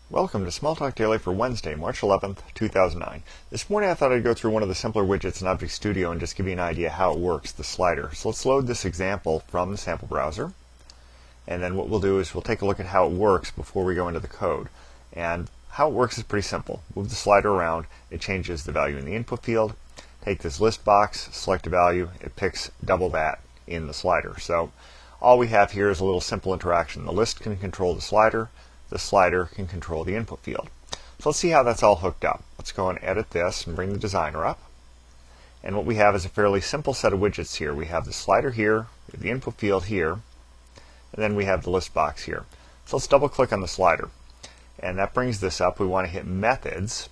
Welcome to Smalltalk Daily for Wednesday, March 11th, 2009. This morning I thought I'd go through one of the simpler widgets in ObjectStudio and just give you an idea how it works, the slider. So let's load this example from the sample browser. And then what we'll do is we'll take a look at how it works before we go into the code. And how it works is pretty simple. Move the slider around, it changes the value in the input field. Take this list box, select a value, it picks double that in the slider. So all we have here is a little simple interaction. The list can control the slider can control the input field. So let's see how that's all hooked up. Let's go and edit this and bring the designer up. And what we have is a fairly simple set of widgets here. We have the slider here, we have the input field here, and then we have the list box here. So let's double click on the slider. And that brings this up. We want to hit methods.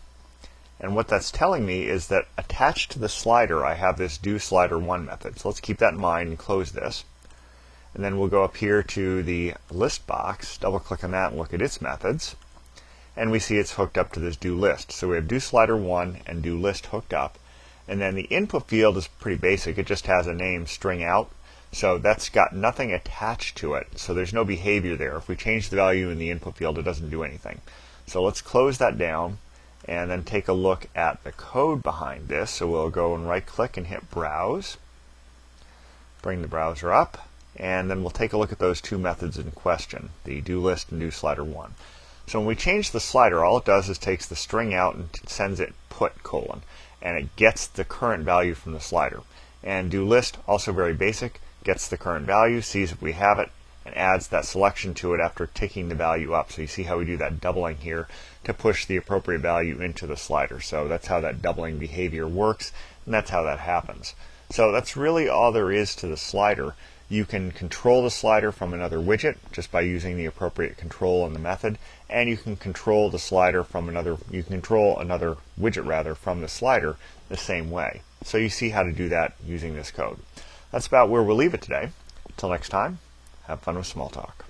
And what that's telling me is that attached to the slider I have this doSlider1 method. So let's keep that in mind and close this. And then we'll go up here to the list box, double click on that and look at its methods. And we see it's hooked up to this doList. So we have doSlider1 and doList hooked up. And then the input field is pretty basic. It just has a name string out. So that's got nothing attached to it. So there's no behavior there. If we change the value in the input field, it doesn't do anything. So let's close that down and then take a look at the code behind this. So we'll go and right click and hit Browse. Bring the browser up. And then we'll take a look at those two methods in question, the doList and doSlider1. So when we change the slider, all it does is takes the string out and sends it put : and it gets the current value from the slider. And doList, also very basic, gets the current value, sees if we have it, and adds that selection to it after ticking the value up. So you see how we do that doubling here to push the appropriate value into the slider. So that's how that doubling behavior works, and that's how that happens. So that's really all there is to the slider. You can control the slider from another widget just by using the appropriate control in the method, and you can control the slider from another widget from the slider the same way. So you see how to do that using this code. That's about where we'll leave it today. Until next time, have fun with Smalltalk.